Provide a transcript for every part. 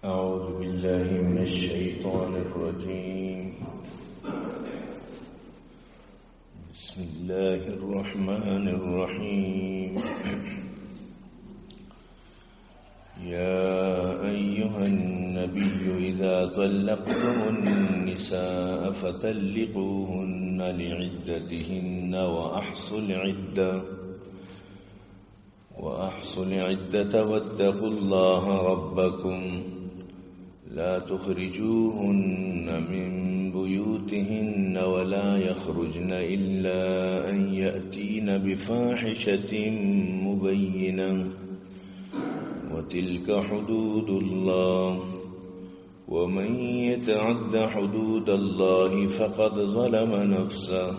أعوذ بالله من الشيطان الرجيم. بسم الله الرحمن الرحيم. يا أيها النبي إذا طلقتم النساء فطلقوهن لعدتهن وأحصوا العدة واتقوا الله ربكم لا تخرجوهن من بيوتهن ولا يخرجن إلا أن يأتين بفاحشة مبينة وتلك حدود الله ومن يتعد حدود الله فقد ظلم نفسه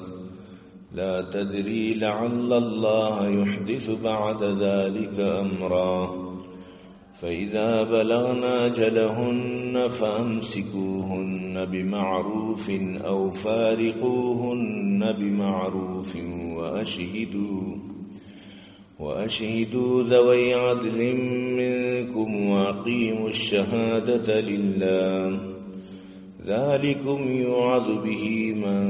لا تدري لعل الله يحدث بعد ذلك أمرا فإذا بلغن أجلهن فأمسكوهن بمعروف أو فارقوهن بمعروف وأشهدوا ذوي عدل منكم وأقيموا الشهادة لله ذلكم يوعظ به من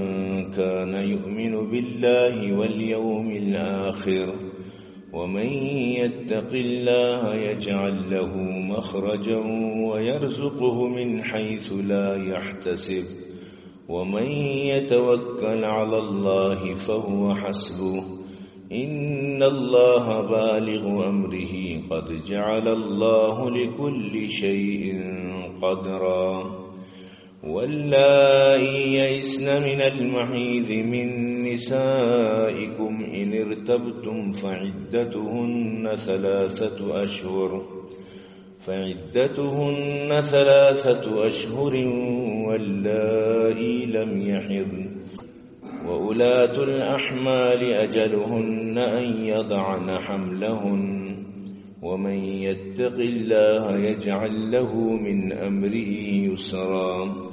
كان يؤمن بالله واليوم الآخر ومن يتق الله يجعل له مخرجا ويرزقه من حيث لا يحتسب ومن يتوكل على الله فهو حسبه إن الله بالغ أمره قد جعل الله لكل شيء قدرا واللائي يئسن من المحيض من نسائكم إن ارتبتم فعدتهن ثلاثة أشهر واللائي لم يحضن وأولاة الأحمال أجلهن أن يضعن حملهن ومن يتق الله يجعل له من أمره يسرا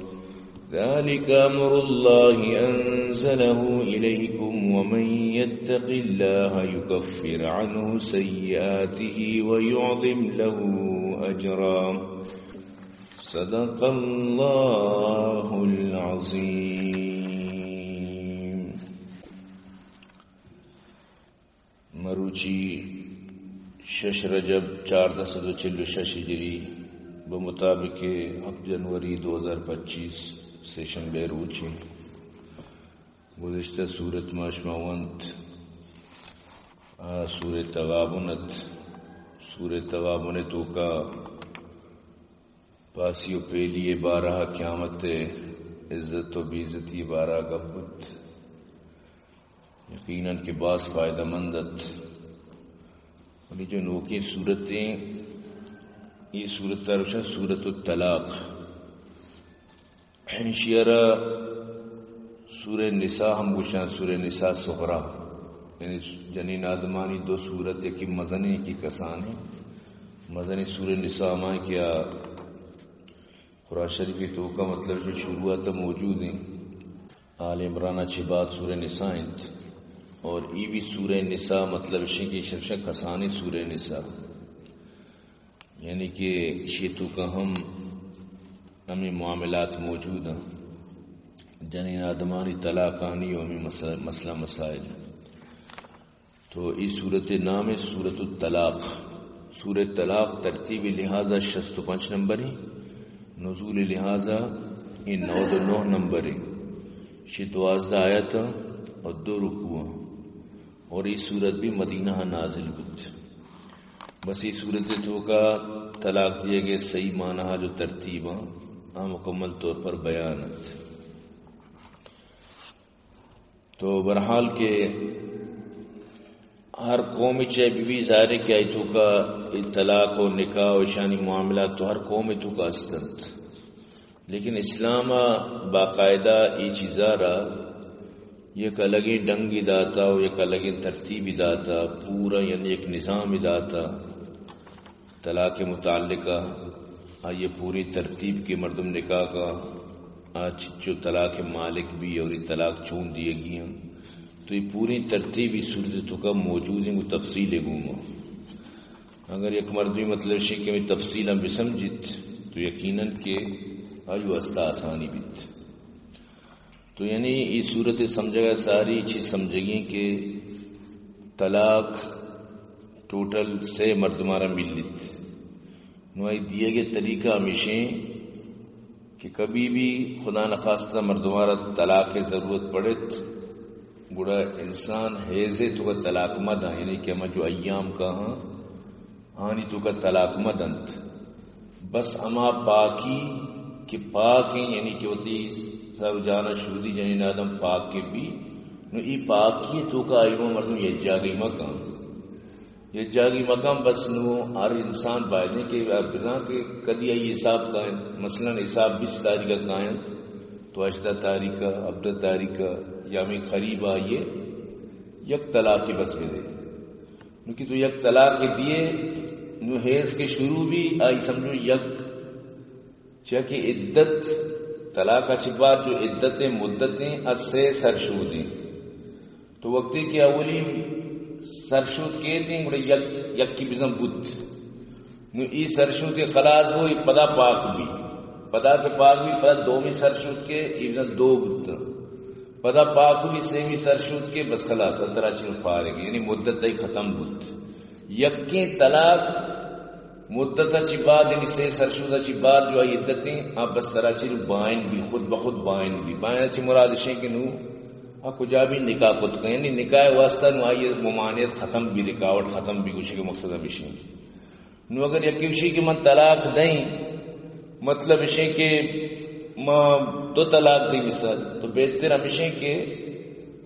ذلك أمر الله أنزله إليكم ومن يتق الله يكفر عنه سيئاته ويعظم له أجرا صدق الله العظيم. مروچی 6 رجب 1446 ہجری بمطابق 7 جنوری 2025 سے شنبه روچی گذشتہ سورت ماشماونت سورت تغابنتوں کا پاسیو پیلیے بارہ قیامت عزت و بیزتی بارہ گفت یقیناً کے باس فائدہ مندت اور جو نوکی صورتیں یہ صورت ترشا صورت الطلاق شیرہ سورہ نساء ہم گوشاں سورہ نساء صغرا یعنی جنین آدمانی 2 صورت کی مزنی کی کسان ہیں. مزنی سورہ نساء ماں کیا قرآن شریف کی تو کا مطلب جو شروعات موجود ہیں آل عمران اچھی بات سورہ نساء اور ای بھی سورہ نساء مطلب شکی شرشا کسانی سورہ نساء یعنی کہ شیتو کا ہمیں معاملات موجود ہیں جنین آدمانی طلاقانی و ہمیں مسئلہ مسائل. تو اس صورت نام ہے سورت الطلاق. سورت طلاق ترتیب لہذا 65 نمبر ہے، نزول لہذا یہ 9 نمبر ہے. 12 آیت اور 2 رکوع اور یہ صورت بھی مدینہ نازل بود. بس یہ صورت تو کا طلاق دیے گئے صحیح معنی جو ترتیب مکمل طور پر بیانت. تو برحال کے ہر قوم چاہے بھی ظاہر کیا تو کا طلاق و نکاح و شانی معاملات تو ہر قوم تو کا استند، لیکن اسلام باقاعدہ یہ چیزا رہا ایک الگ ہی ڈنگی داتا اور ایک الگ ہی ترتیبی داتا پورا یعنی ایک نظام داتا طلاق کے متعلقہ یہ پوری ترتیب کے مردم نکاح کا آج جو طلاق مالک بھی اور یہ طلاق چون دیے گی ہیں تو یہ پوری ترتیب اس صورتوں کا موجود ہے. وہ تفصیل گوں اگر ایک مردمی مطلب شی کہ میں تفصیل ہم بسمجھت تو یقیناً کہ آیو استا آسانی بیت. تو یعنی یہ صورت سمجھے گا ساری چیز سمجھے گی کہ طلاق ٹوٹل سے مردمارا ملت نوائی دیے گئے طریقہ ہمیشہ کہ کبھی بھی خدا نخواستہ مردمارا طلاق کی ضرورت پڑے گڑا انسان حیزے تو کا طلاق مد یعنی کہ ہمیں جو ایام کہاں آنی تو کا طلاق مد انت بس اما پاکی کہ پاک ہیں یعنی کہ ہوتی سب جانا شہودی جنین آدم پاک کے بھی نو ای پاکی تو کا ایمہ مردم یہ جاگی مقام یہ جاگی مقام بس نو ہر انسان بائدیں کہ بنا کہ کدی آئی حساب قائم مثلا حساب 20 تاریخ قائم تو 18 تاریخ ابدہ تاریخ یا میں قریب آئیے یک طلاق کی بس دے کیونکہ تو یک طلاق کے دیے نو حیض کے شروع بھی آئی سمجھو یک چاہے عدت طلاق اچھی بات جو عدتیں مدتیں اسے سرشودیں تو وقتی کی اولی سرشود کہتے ہیں یک کی بزن بدھ نو ای سرشود کے خلاص ہو یہ پدا پاک بھی پدا کے پاک بھی پدا دومی سرشود کے ای بزن دو بدھ پدا پاک بھی سیمی سرشود کے بس خلاص اترا چل فارغ یعنی مدت ای ختم بدھ یکی طلاق مدت اچھی بات یعنی سے سرشود اچھی بات جو آئی عدتیں آپ بس طرح چل بائن بھی خود بخود بائن بھی بائن اچھی مراد شیں کہ نو کجا بھی نکاح کت کہیں یعنی نکاح واسطہ نو آئی ممانعت ختم بھی رکاوٹ ختم بھی کچھ کے مقصد ہمیشہ نو اگر یکی وشی کہ من طلاق دیں مطلب شیں کہ ماں 2 طلاق دی مثال تو بہتر ہمیشہ کہ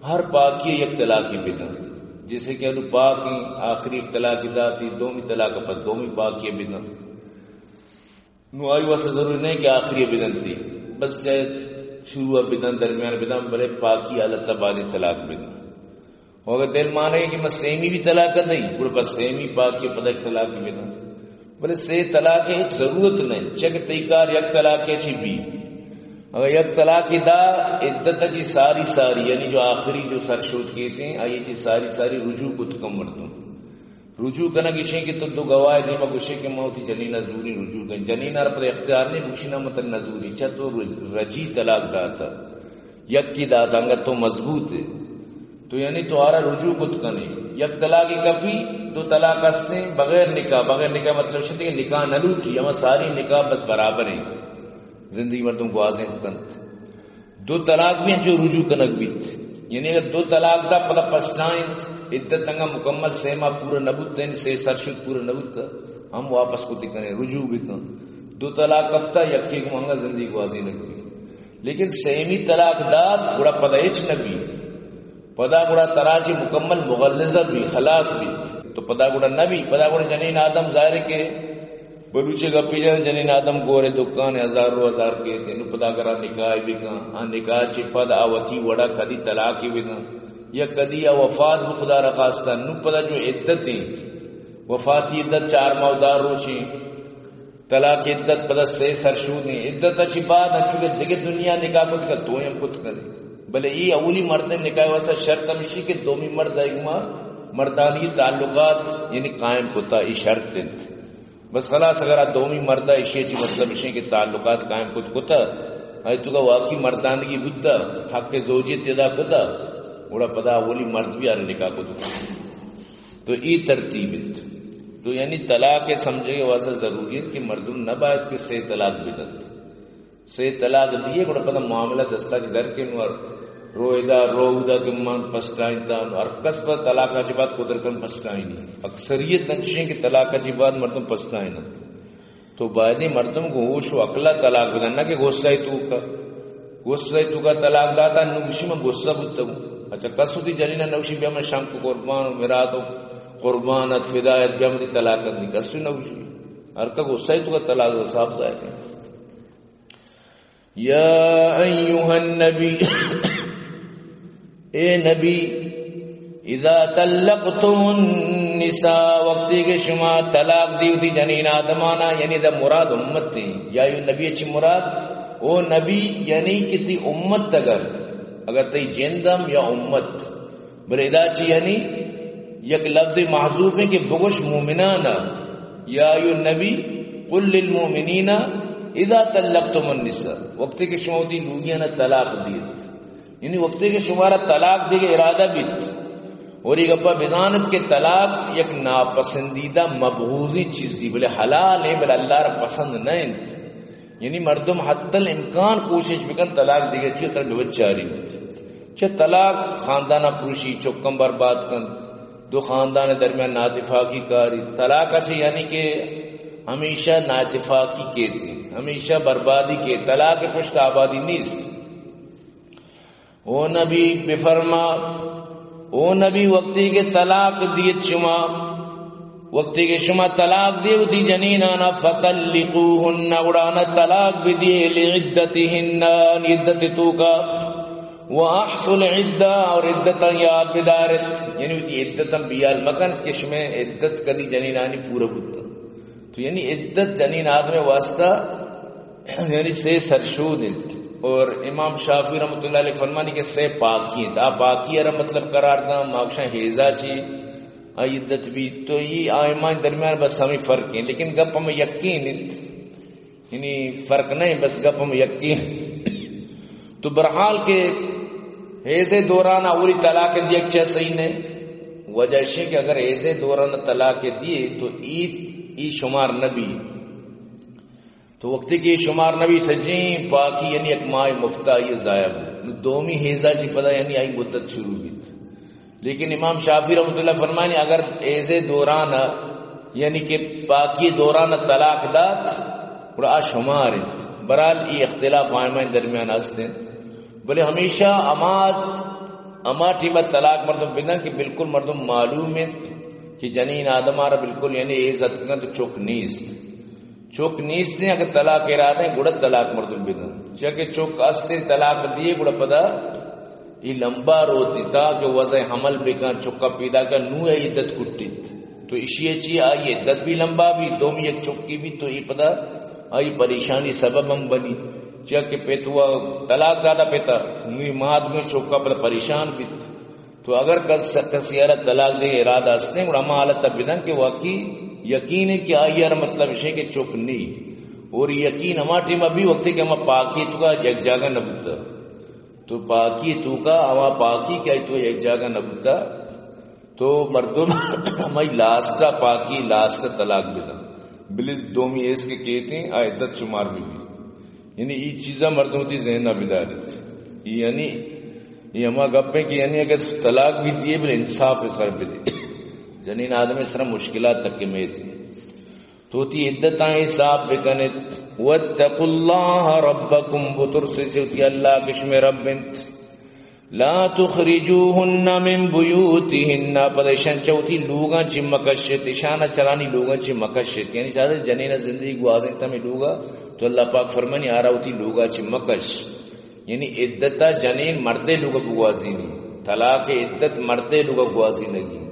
ہر پاکی یک طلاق کی بدن جیسے کہ انو پاکی آخری طلاق دا تھی دومی طلاق پر دومی پاکی بدن نو آئی واسطہ ضروری نہیں کہ آخری بدن تھی بس چاہے شروع بدن درمیان بدن بلے پاکی حالت بعد طلاق بدن اور اگر دل مانے کہ میں سیمی بھی طلاق نہیں بڑے بس سیمی پاکی پتہ ایک طلاق بدن بلے سے طلاق ایک ضرورت نہیں چک تیکار یک طلاق چی بھی اگر یک طلاق دا عدت جی ساری یعنی جو آخری جو سرشود کہتے ہیں آئی جی ساری رجوع کو تکم مردوں رجوع کرنا کشیں کہ تو 2 گواہ نہیں میں کشیں کہ موتی جنین نزوری رجوع کریں جنین پر اختیار نہیں بکشنا مطلب نزوری چھا تو رجی طلاق داتا یک کی داتا اگر تو مضبوط ہے تو یعنی تو آرہ رجوع کو تکنے یک طلاق کبھی 2 طلاق ہستے بغیر نکاح مطلب شدہ کہ نکاح نہ لوٹی اما ساری نکاح بس برابر ہیں زندگی مردوں کو آزیں کنت 2 طلاق بھی ہیں جو رجوع کنک بیت یعنی اگر 2 طلاق دا پدا پسٹائیں عدت تنگا مکمل سیما پورا نبوت تین سے سرشد پورا نبوت ہم واپس کو تکنے رجوع بھی کن 2 طلاق کب تا یکی کو مانگا زندگی کو آزیں نک بھی لیکن سیمی طلاق داد گوڑا پدا ایچ نبی پدا گوڑا تراجی مکمل مغلظہ بھی خلاص بھی تو پدا گوڑا نبی پدا گوڑا جنین آدم ظاہر کے بلوچے کا پیجن جنین آدم گورے دکان 1000 کے تھے نو پدا کرا نکاح بھی کہاں نکاح چی پد آوتی وڑا کدی طلاقی بھی کہاں یا کدی وفات بخدا رخواستہ نو پدا جو عدتیں وفاتی عدت 4 ماہ دار روچیں طلاق عدت پدا سے سرشودیں عدت اچھی بات چونکہ دیکھے دنیا نکاح کو تکا تو ہم کت کریں بلے یہ اولی مرد نکاح واسطہ شرط ہمشی کہ دومی مرد ایگما مردانی تعلقات یعنی قائم کتا یہ شرط تھے بس خلاص اگر دومی مردہ اشیاء چی مطلب اشیاء کے تعلقات قائم کتا ہے تو کا واقعی مردانگی بودتا حق کے زوجیت تیدا کتا اوڑا پدا اولی مرد بھی آنے نکاح کتا تو ای ترتیبت تو یعنی طلاق سمجھے گے واسطہ ضروریت کہ مردم نہ باید کہ سے طلاق بدت سے طلاق دیئے اوڑا پدا معاملہ دستا کی در کے نور رویدہ کہ مان پسٹائیں تا اور کس پر طلاق کی بات قدرتاً پسٹائیں نہیں اکثریت نقشیں کہ طلاق کی بات مردم پسٹائیں نہ تو باید مردم کو ہوش و اقلا طلاق بدن نہ کہ غصہ تو کا طلاق داتا نوشی میں غصہ بودتا ہوں اچھا کس ہوتی جنینہ نوشی بیا میں شام کو قربان میرات و قربانت فدایت بیا میں طلاق کرنی کس ہوتی نوشی ہر کا غصہ تو کا طلاق صاحب ظاہر ہے یا ایوہ النبی اے نبی اذا طلقتم النساء وقتی کے شما طلاق دیو دی جنین آدمانا یعنی دا مراد امت تھی یا یو نبی اچھی مراد او نبی یعنی کتی امت اگر تی جندم یا امت بریدہ چی یعنی یک لفظ محذوف ہے کہ بگوش مومنانا یا یو نبی قل للمؤمنین اذا طلقتم النساء وقت کے شما ہوتی لوگیاں نہ طلاق دیت، یعنی وقت کے شمارا طلاق دے کے ارادہ بیت. اور یہ گپا بدانت کے طلاق یک ناپسندیدہ مبغوضی چیز دی، بلے حلال ہے بلے اللہ را پسند نہیں، یعنی مردم حتی الامکان کوشش بکن طلاق دیگے چیئے تر دوت چاری چھے طلاق خاندانہ پروشی چکم برباد کن، دو خاندان درمیان ناتفاقی کاری. طلاق اچھے یعنی کہ ہمیشہ ناتفاقی کہتے ہیں، ہمیشہ بربادی کے، طلاق پشت آبادی نیست. او نبی بفرما، او نبی وقتی کے طلاق دیت شما، وقتی کے شما طلاق دیو دی جنینانا فطلقوہن اڑانا طلاق بھی دیئے لعدتہن عدت تو کا وَأَحْصُلْ عِدَّةً اور عدتا یاد بدارت، یعنی ہوتی عدتا بیال مکانت کے شما عدت کدی جنینانی پورا بودتا. تو یعنی عدت جنین آدم واسطہ یعنی سے سرشود. اور امام شافعی رحمۃ اللہ علیہ فرمانی کہ سے پاکی تا پاکی ارا مطلب قرار دا ماکشا ہیزا چی عدت بھی. تو یہ آئمان درمیان بس ہمیں فرق ہیں، لیکن گپ ہمیں یقین یعنی فرق نہیں، بس گپ ہمیں یقین. تو برحال کے ایسے دوران اولی طلاق دیے اچھا صحیح نہیں، وجہ ہے کہ اگر ایسے دوران طلاق دیے تو ای شمار نبی، تو وقتی کی شمار نبی سجیں پاکی یعنی ایک ماہ مفتہ یہ ضائع دومی حیزہ چی پدا یعنی آئی مدت شروع ہوئی. لیکن امام شافعی رحمۃ اللہ فرمائے اگر ایسے دوران یعنی کہ پاکی دوران طلاق دات اور شمار برحال یہ اختلاف آئمان درمیان ہستے، بلے ہمیشہ اما ٹیمت طلاق مردم بنا کہ بالکل مردم معلوم ہے کہ جنین آدم آرہ بالکل یعنی عزت کا تو چوک نیست نے اگر طلاق ارادہ ہے گڑا طلاق مردم بنا چاکہ چوک استے طلاق دیے گڑا پدا یہ لمبا روتی تا کہ وضع حمل بکن چکا پیدا کر نو ہے عدت کٹیت. تو اسی چیئے آئی عدت بھی لمبا بھی دومی ایک چکی بھی، تو یہ پدا آئی پریشانی سبب ہم بنی چاکہ پیتوا طلاق دادا پیتا نوی ماد میں چوکا پدا پریشان بھی. تو اگر کسی طلاق دے ارادہ استے گڑا ہم حالت بدن کہ واقعی یقین ہے کہ آئی مطلب ہے کہ چوک نہیں، اور یقین ہما ٹیم ابھی وقت ہے کہ ہما پاکی تو کا ایک جاگہ نبتا، تو پاکی تو کا ہما پاکی کیا تو ایک جاگہ نبتا. تو مردم ہماری لاسکا پاکی لاسکا طلاق دینا بلی دومی ایس کے کہتے ہیں عدت شمار بھی یعنی یہ چیزیں مردوں کی ذہن نہ بدارت، یعنی یہ ہما گپیں کہ یعنی اگر طلاق بھی دیے بل انصاف اس طرح بھی دے جنین آدم اس طرح مشکلات تک کے میں تھی. تو تی عدتاں حساب بکنت. وَاتَّقُوا اللَّهَ رَبَّكُمْ بطرس سے ہوتی اللہ کشم رب انت لا تخرجوهن من بيوتهن پدشن چوتی لوگاں چی مکشت اشانہ چلانی لوگاں چی مکشت یعنی چاہتے جنین زندگی گوازیں تمہیں لوگا. تو اللہ پاک فرمانی آ رہا ہوتی لوگا چی مکش یعنی عدتا جنین مردے لوگا گوازی نہیں، طلاق عدت مردے لوگا گوازی لگی.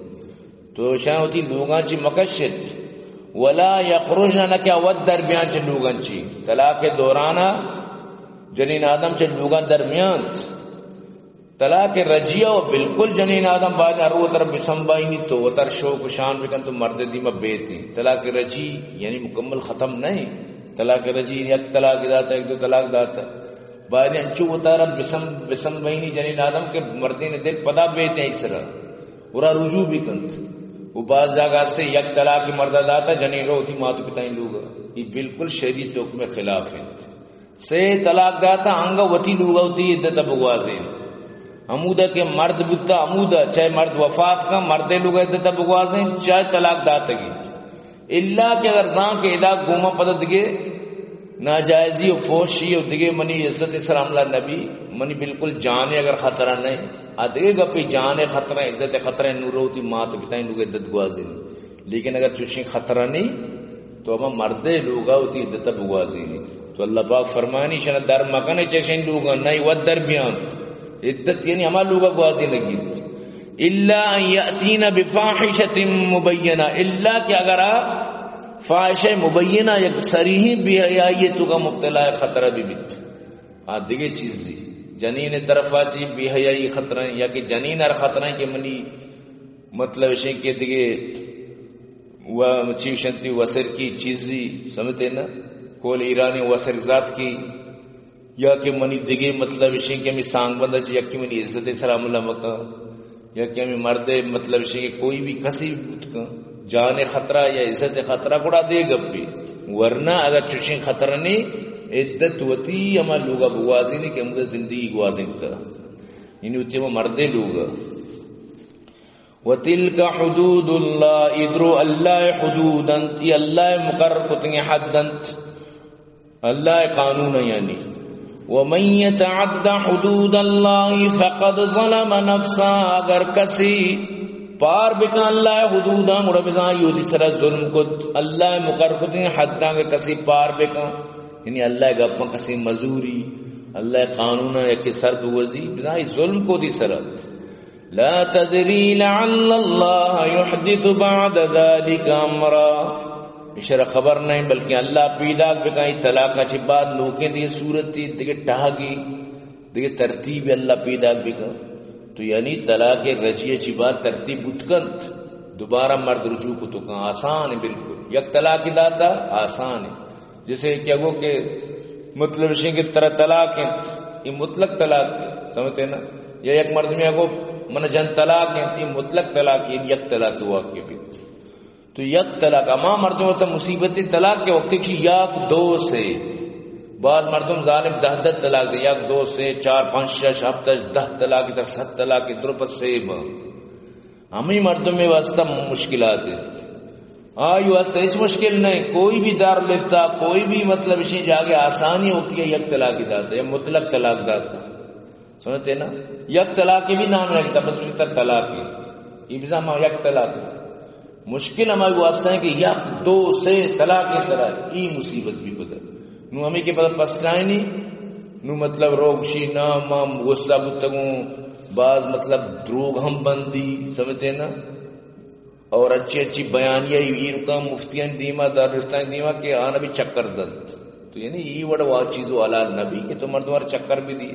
تو شاہ ہوتی لوگاں چی مکشت ولا یخرجن نہ کیا ود درمیان چ لوگاں چی طلاق دورانا جنین آدم چ لوگاں درمیان. طلاق رجیہ و بالکل جنین آدم بعد ارو طرف بسمبائی نہیں تو تر شوق شان بکن تو مرد دیمہ بیتی. طلاق رجی یعنی مکمل ختم نہیں، طلاق رجی یک طلاق داتا ایک دو طلاق داتا بعد انچو اتارا بسمبائی نہیں جنین آدم کے مردی نے دیکھ پدا بیتے ہیں اس طرح پورا رجوع بھی کنت. وہ بعض جاگہ آستے یک طلاق مردہ داتا جنین رو ہوتی ماتو پتائیں لوگا، یہ بالکل شریعت حکم خلاف ہے. سے طلاق داتا آنگا وطی لوگا ہوتی عدت بگوازیں عمودہ کے مرد بتا عمودہ چاہے مرد وفات کا مردے لوگ عدت بگوازیں چاہے طلاق داتا گی اللہ کہ اگر زان کے ادا گوما پدد گے ناجائزی و فوشی و دگے منی عزت سر عملہ نبی منی بالکل جانے اگر خطرہ نہیں ادگے گپی جانے خطرہ عزت خطرہ نور ہوتی ماں تو بتائیں لوگ عدت گوازیں نہیں. لیکن اگر چوشیں خطرہ نہیں تو ہم مردے لوگا ہوتی عدت بگوازیں نہیں. تو اللہ پاک فرمانی شنہ در مکنے چیشیں لوگا نہیں ود در بیان عدت یعنی ہمارا لوگا گوازی لگی اللہ یاتین بفاحشۃ مبینہ اللہ کہ اگر فاحشہ مبینہ یک صریح بے حیائی تو کا مبتلا خطرہ بھی بیت دیگے چیز دی جنین طرف آجی بے حیائی خطرہ یا کہ جنین ار خطرہ کہ منی مطلب ہے کہ دیگے چیو شنتی وسر کی چیز دی سمجھتے نا کول ایرانی وصل ذات کی یا کہ منی دگے مطلب اشی کہ ہمیں سانگ بندہ چی یکی منی عزت سلام اللہ مکہ یا کہ ہمیں مرد مطلب اشی کہ کوئی بھی کسی جان خطرہ یا عزت خطرہ کڑا دے گپی ورنہ اگر چوشیں خطرہ نہیں عدت ہوتی ہما لوگا بوازی نہیں کہ ہم زندگی گوازی تا یعنی ہوتی وہ مردے لوگا وَتِلْكَ حُدُودُ اللَّهِ ادرو اللہ حدوداً یہ اللہ مقرر کتنی حداً اللہ قانون یعنی وَمَنْ يَتَعَدَّ حُدُودَ اللَّهِ فَقَدْ ظَلَمَ نَفْسًا اگر کسی پار بکا اللہ حدوداً مربکا یودی سرہ ظلم کت اللہ مقرر کتنی حداً کہ کسی پار بکا یعنی اللہ گپا کسی مزوری اللہ قانون یکی سر دوزی بزائی ظلم کو دی سرہ لا تدری لعل اللہ یحدث بعد ذلك امرا اشارہ خبر نہیں بلکہ اللہ پیدا بکائی طلاق چھ بعد لوکیں دی صورت تھی دیکھے ٹاگی دیکھے ترتیب اللہ پیدا بکا تو یعنی طلاق رجیہ چھ بعد ترتیب بتکنت دوبارہ مرد رجوع کو تو کہاں آسان ہے بالکل یک طلاق داتا آسان ہے جیسے کیا گو کہ مطلب اشیں کی طرح طلاق ہے یہ مطلق طلاق ہے سمجھتے نا یا یک مرد میں کو من جن طلاق ہے یہ مطلق طلاق ہے یک طلاق واقع بھی تو یک طلاق اما مردوں سے مصیبت طلاق کے وقت کی یک دو سے بعض مردم ظالم 10 طلاق دے یک دو سے 4 5 6 ہفتہ 10 طلاق در 7 طلاق در پر سے ہمیں مردوں میں واسطہ مشکلات ہے آئی واسطہ اس مشکل نہیں کوئی بھی دار لفتا کوئی بھی مطلب اسی جاگے آسانی ہوتی ہے یک طلاق داتا یا مطلق طلاق داتا سنتے نا یک طلاق بھی نام رکھتا بس اسی طرح طلاق ہے ابزام یک طلاق مشکل ہماری واسطہ ہے کہ یک دو سے طلاق کی طرح ای مصیبت بھی بدل نو ہمیں کے پتہ پسکائیں نہیں نو مطلب روگشی نام غصہ بتگوں بعض مطلب دروگ ہم بندی سمجھتے نا اور اچھی اچھی بیانیہ یہ رکا مفتیان دیما دارستان دیما کہ آنا بھی چکر دند تو یعنی یہ وڑا وا چیزو علال نبی کہ تو مردوار چکر بھی دی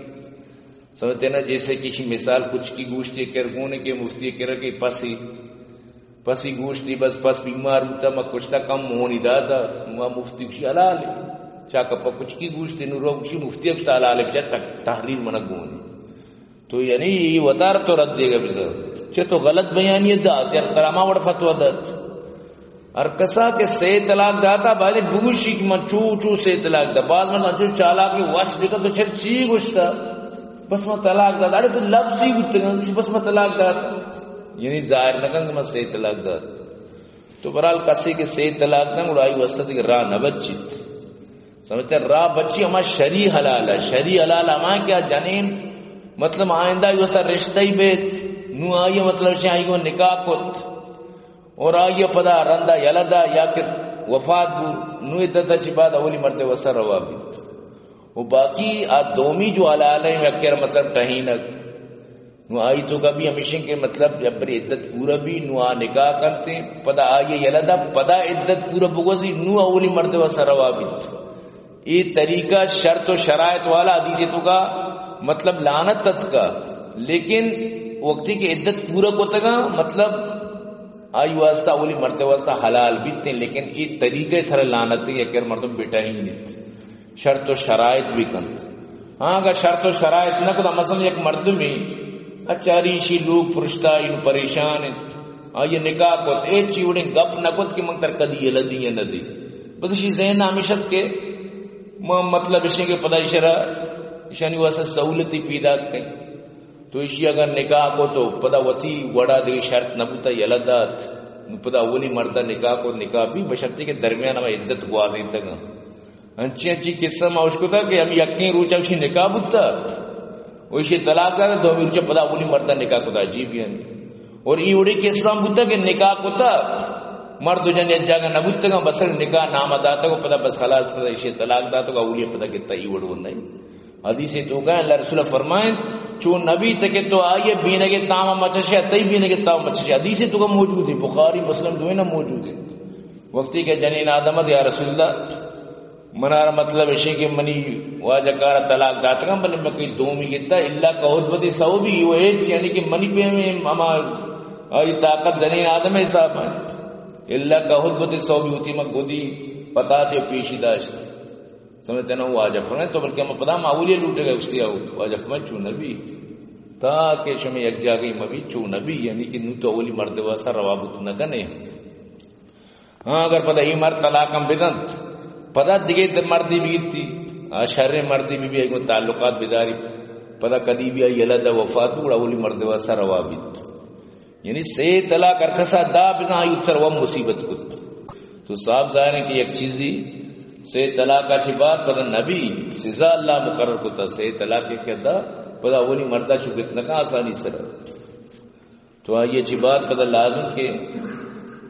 سمجھتے نا جیسے کسی مثال کچھ کی گوشتی کرگونے کے مفتی کرا کہ پسی گوشتی بس پس بیمار ہوتا میں کچھ تا کم ہونی داتا وہاں مفتی کشی علال ہے چاکا پا کچھ کی گوشتی نو رو کشی مفتی اکشتا علال ہے بچہ تحریر منہ گونی تو یعنی یہ وطار تو رد دے گا بزر چھے تو غلط بیانیت دات یا تراما وڑ فتوہ دات اور کسا کہ سے طلاق داتا بھائی بگوشی کہ من چو سے طلاق دا بعد من اچھو چالا کہ واش دیکھا تو چھر چی گوشتا بس میں طلاق داتا ارے تو لفظ ہی گوشتا بس میں طلاق داتا یعنی ظاہر نکن کہ میں سے طلاق داتا تو برحال کسی کے سے طلاق دا مڑائی وسط کہ راہ نبچیت سمجھتے ہیں راہ بچی ہمیں شریع حلال ہے شریع حلال ہمیں کیا جنین مطلب آئندہ یہ وسط رشتہ ہی بیت نو آئیے مطلب سے آئیے نکاح کت اور آئیے پدا رندہ یلدہ یا کہ وفات بور نو ادتا چی بعد اولی مرد وسط روا بیت وہ باقی دومی جو حلال ہیں اکیر مطلب ٹہینک نو آئی تو کبھی ہمیشہ کے مطلب جب پر عدت پورا بھی نو آ نکاح کرتے پدا آئیے یلدہ پدا عدت پورا بگوزی نو اولی مرد وسط روا بیت یہ طریقہ شرط و شرائط والا حدیث تو کا مطلب لعنت تت کا لیکن وقتی کی عدت پورا کو تگا مطلب آئی واسطہ اولی مرتے واسطہ حلال بیتے لیکن یہ طریقے سر لعنت ہے کہ مردم بیٹا ہی نہیں شرط و شرائط بھی کنت ہاں اگر شرط و شرائط نہ کتا مثلا ایک مردم ہی اچاریشی لوگ پرشتہ انہوں پریشان ہے یہ نکاح کت ایک چیوڑیں گپ نہ کت کہ منتر کدی یہ لدی یا ندی بس اسی ذہن آمیشت کے مطلب اسی کے پدا اشارہ اشانی واسطہ سہولتی پیدا کریں تو اسی اگر نکاح کو تو پدا وتی وڑا دی شرط نبوتا یلدات پدا اولی مردہ نکاح کو نکاح بھی بشرطی کے درمیان ہمیں عدت گوازیں تگا انچی قصہ موش کو تھا کہ ہم یقین روچا اسی نکاح بوتا وہ اسی طلاق دا تو ہمیں روچا پدا اولی مردہ نکاح کو تھا عجیب یعنی اور یہ اوڑی قصہ بوتا کہ نکاح کو تھا مرد جن جاگا نبوتا گا بسر نکاح نام داتا کو پدا بس خلاص پدا اسی طلاق داتا کو اولی پدا کتا ای وڑو نہیں حدیث تو کہا اللہ رسول فرمائیں چون نبی تک تو آئیے بینے کے تاما مچشے تئی بینے کے تاما مچشے حدیث تو کا موجود ہے بخاری مسلم دوئے نا موجود ہے وقتی کے جنین آدمت یا رسول اللہ منارا مطلب اشی کے منی واجہ کارا طلاق داتا گا بلے میں کوئی دومی گتا اللہ کا حدبتی سو بھی وہ ایچ یعنی کہ منی پہ میں اما آئی طاقت جنین آدم حساب ہے اللہ کا حدبتی سو بھی ہوتی میں گودی پتا تے پیشی داشت سمجھتے نا وہ آجا فرمائے تو بلکہ ہم پدا معولی لوٹے گئے اس کی آجا فرمائے چو نبی تاکہ شمی یک جاگئی مبی چو نبی یعنی کہ نو تو اولی مرد واسا روابط نہ کنے. ہاں اگر پدا ہی مرد طلاقم بدنت پدا دیگه مردی بیتی شر مردی بھی ایک تعلقات بداری پدا کدی بھی آئی اللہ دا وفات بڑا اولی مرد واسا روابط یعنی سے طلاق ارکسا دا بنا آئی اتر و مصیبت کت. تو صاحب ظاہر ہے کہ ایک چیزی سے طلاق اچھی بات پدا نبی سزا اللہ مقرر کتا سے طلاق کے دا پدا اولی مردہ چکت نکا آسانی سر. تو آئی اچھی بات پدا لازم کے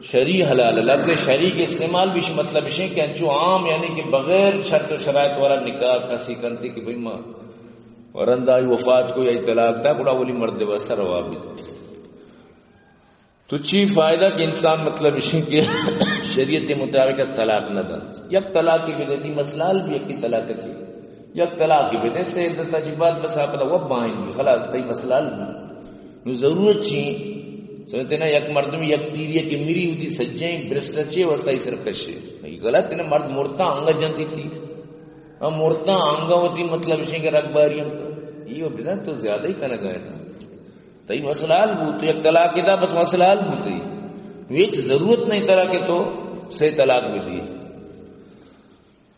شرعی حلال لفظ شرعی کے استعمال بھی مطلب ہے کہ جو عام یعنی کہ بغیر شرط و شرائط والا نکاح کسی کنتی کہ بھئی ماں ورندائی وفات کو یا طلاق دا بڑا اولی مرد واسا روابط. تو چی فائدہ کہ انسان مطلب اسی کے شریعت مطابق طلاق نہ دا. یک طلاق کی بدیتی مسئلہ بھی یک کی طلاق کی یک طلاق کی بدیت سے عدت عجیبات بس آپ دا وب بائیں گی خلاص کئی مسئلہ بھی ضرورت چی سمجھتے نا یک مردم یک تیریہ کی میری ہوتی سجیں برسٹچے وسطائی سرکشے یہ غلط ہے نا. مرد مورتا آنگا جنتی تیر مورتا آنگا ہوتی مطلب اسی کے رکباری ہم یہ بدن تو زیادہ ہی کنا گئے نا تئی مسئلہ حل بھوت یک طلاق کی دا بس مسئلہ حل بھوتی ویچ ضرورت نہیں طرح کے تو سے طلاق بھی دی